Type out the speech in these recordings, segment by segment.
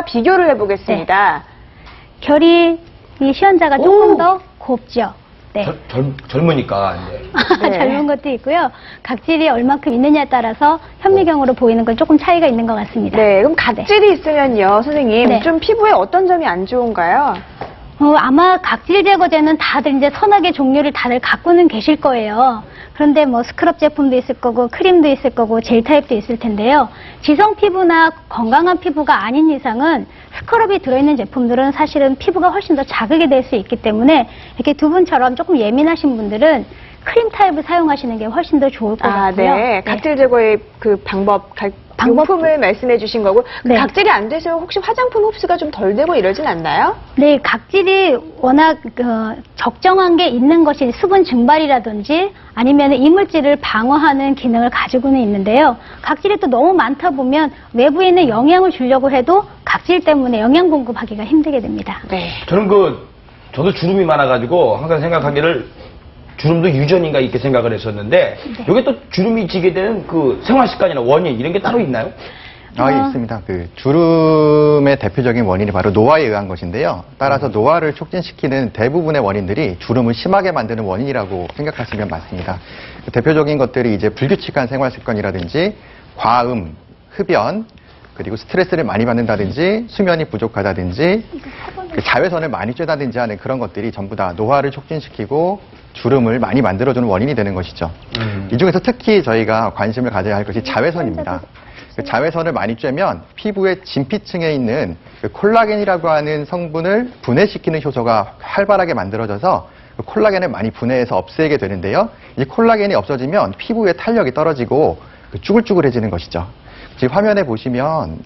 비교를 해보겠습니다. 결이 이 시연자가 조금 더 곱죠. 네. 젊으니까. 네. 젊은 것도 있고요. 각질이 얼마큼 있느냐에 따라서 현미경으로 보이는 건 조금 차이가 있는 것 같습니다. 네, 그럼 각질이 있으면요, 선생님, 네. 좀 피부에 어떤 점이 안 좋은가요? 아마 각질 제거제는 다들 이제 서너 종류를 다들 갖고는 계실 거예요. 그런데 뭐 스크럽 제품도 있을 거고 크림도 있을 거고 젤 타입도 있을 텐데요. 지성 피부나 건강한 피부가 아닌 이상은 스크럽이 들어있는 제품들은 사실은 피부가 훨씬 더 자극이 될 수 있기 때문에 이렇게 두 분처럼 조금 예민하신 분들은 크림 타입을 사용하시는 게 훨씬 더 좋을 것 같고요. 네. 각질 제거의 그 용품을 말씀해 주신 거고, 네. 각질이 안 되시면 혹시 화장품 흡수가 좀 덜 되고 이러진 않나요? 네, 각질이 워낙 적정한 게 있는 것이 수분 증발이라든지 아니면 이물질을 방어하는 기능을 가지고는 있는데요. 각질이 또 너무 많다 보면 외부에 있는 영양을 주려고 해도 각질 때문에 영양 공급하기가 힘들게 됩니다. 네. 저는 저도 주름이 많아가지고 항상 생각하기를 주름도 유전인가 이렇게 생각을 했었는데, 네. 이게 또 주름이 지게 되는 그 생활 습관이나 원인 이런 게 따로 있나요? 예, 있습니다. 주름의 대표적인 원인이 바로 노화에 의한 것인데요. 따라서 노화를 촉진시키는 대부분의 원인들이 주름을 심하게 만드는 원인이라고 생각하시면 맞습니다. 대표적인 것들이 이제 불규칙한 생활 습관이라든지 과음, 흡연, 그리고 스트레스를 많이 받는다든지 수면이 부족하다든지 자외선을 많이 쬐다든지 하는 그런 것들이 전부 다 노화를 촉진시키고 주름을 많이 만들어주는 원인이 되는 것이죠. 이 중에서 특히 저희가 관심을 가져야 할 것이 자외선입니다. 자외선을 많이 쬐면 피부의 진피층에 있는 콜라겐이라고 하는 성분을 분해시키는 효소가 활발하게 만들어져서 콜라겐을 많이 분해해서 없애게 되는데요. 이 콜라겐이 없어지면 피부의 탄력이 떨어지고 쭈글쭈글해지는 것이죠. 지금 화면에 보시면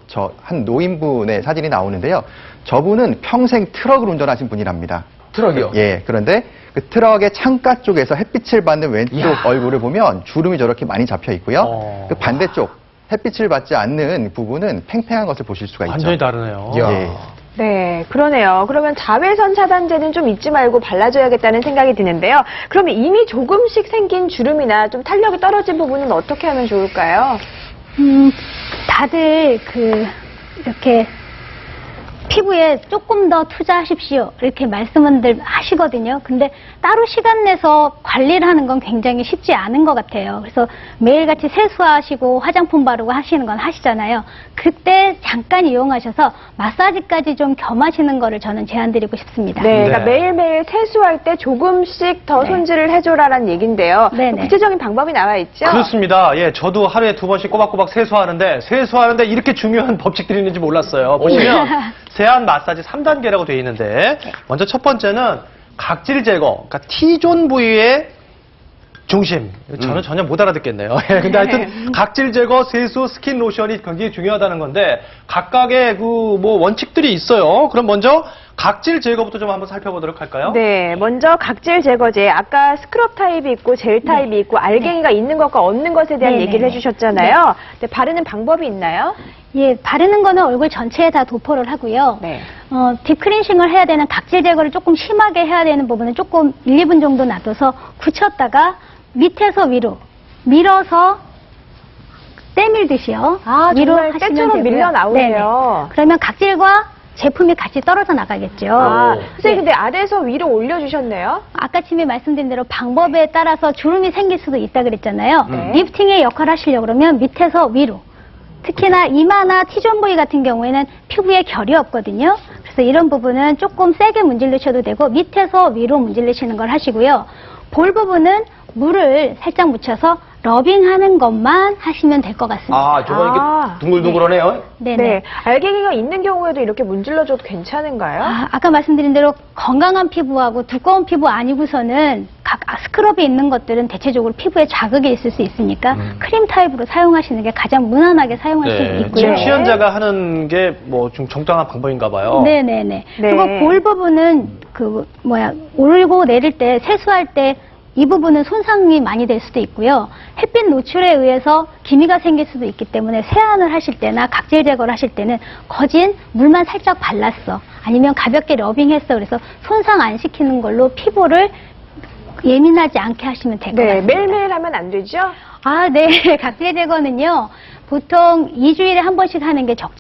저 한 노인분의 사진이 나오는데요. 저분은 평생 트럭을 운전하신 분이랍니다. 트럭이요? 예, 그런데 그 트럭의 창가 쪽에서 햇빛을 받는 왼쪽 이야. 얼굴을 보면 주름이 저렇게 많이 잡혀 있고요. 그 반대쪽 햇빛을 받지 않는 부분은 팽팽한 것을 보실 수가 있죠. 완전히 다르네요. 예. 네, 그러네요. 그러면 자외선 차단제는 좀 잊지 말고 발라줘야겠다는 생각이 드는데요. 그러면 이미 조금씩 생긴 주름이나 좀 탄력이 떨어진 부분은 어떻게 하면 좋을까요? 다들 이렇게 피부에 조금 더 투자하십시오 이렇게 말씀들 하시거든요. 근데 따로 시간 내서 관리를 하는 건 굉장히 쉽지 않은 것 같아요. 그래서 매일같이 세수하시고 화장품 바르고 하시는 건 하시잖아요. 그때 잠깐 이용하셔서 마사지까지 좀 겸하시는 거를 저는 제안드리고 싶습니다. 네, 그러니까 매일매일 세수할 때 조금씩 더 손질을 해줘라라는 얘기인데요. 구체적인 방법이 나와 있죠? 그렇습니다. 예, 저도 하루에 2번씩 꼬박꼬박 세수하는데 이렇게 중요한 법칙들이 있는지 몰랐어요. 보시면 세안 마사지 3단계라고 되어 있는데 먼저 첫 번째는 각질 제거, 그러니까 T존 부위의 중심. 저는 전혀 못 알아듣겠네요. 예, 근데 하여튼 각질 제거, 세수, 스킨 로션이 굉장히 중요하다는 건데 각각의 원칙들이 있어요. 그럼 먼저 각질 제거부터 좀 한번 살펴보도록 할까요? 네, 먼저 각질 제거제. 아까 스크럽 타입이 있고 젤 타입이 있고 알갱이가 있는 것과 없는 것에 대한 얘기를 해주셨잖아요. 근데 바르는 방법이 있나요? 예, 바르는 거는 얼굴 전체에 다 도포를 하고요. 네. 딥클렌싱을 해야 되는 각질 제거를 조금 심하게 해야 되는 부분은 조금 1, 2분 정도 놔둬서 굳혔다가 밑에서 위로 밀어서 때밀듯이요. 위로 정말 때처럼 밀려 나오네요. 그러면 각질과 제품이 같이 떨어져 나가겠죠. 선생님, 근데 아래에서 위로 올려주셨네요. 아까 침에 말씀드린 대로 방법에 따라서 주름이 생길 수도 있다 그랬잖아요. 리프팅의 역할을 하시려고 그러면 밑에서 위로. 특히나 이마나 T존 부위 같은 경우에는 피부에 결이 없거든요. 그래서 이런 부분은 조금 세게 문질르셔도 되고 밑에서 위로 문질르시는 걸 하시고요. 볼 부분은 물을 살짝 묻혀서 러빙하는 것만 하시면 될 것 같습니다. 저거 이렇게 둥글둥글하네요. 네. 알갱이가 있는 경우에도 이렇게 문질러줘도 괜찮은가요? 아까 말씀드린 대로 건강한 피부하고 두꺼운 피부 아니고서는 스크럽이 있는 것들은 대체적으로 피부에 자극이 있을 수 있으니까 크림 타입으로 사용하시는 게 가장 무난하게 사용할 수 있고요. 지금 시연자가 하는 게 좀 정당한 방법인가 봐요. 네네네. 그리고 볼 부분은 오르고 내릴 때 세수할 때 이 부분은 손상이 많이 될 수도 있고요. 햇빛 노출에 의해서 기미가 생길 수도 있기 때문에 세안을 하실 때나 각질 제거를 하실 때는 거진 물만 살짝 발랐어. 아니면 가볍게 러빙했어. 그래서 손상 안 시키는 걸로 피부를 예민하지 않게 하시면 될 것 같습니다. 매일매일 하면 안 되죠? 네. 각질 제거는요. 보통 2주일에 한 번씩 하는 게 적죠.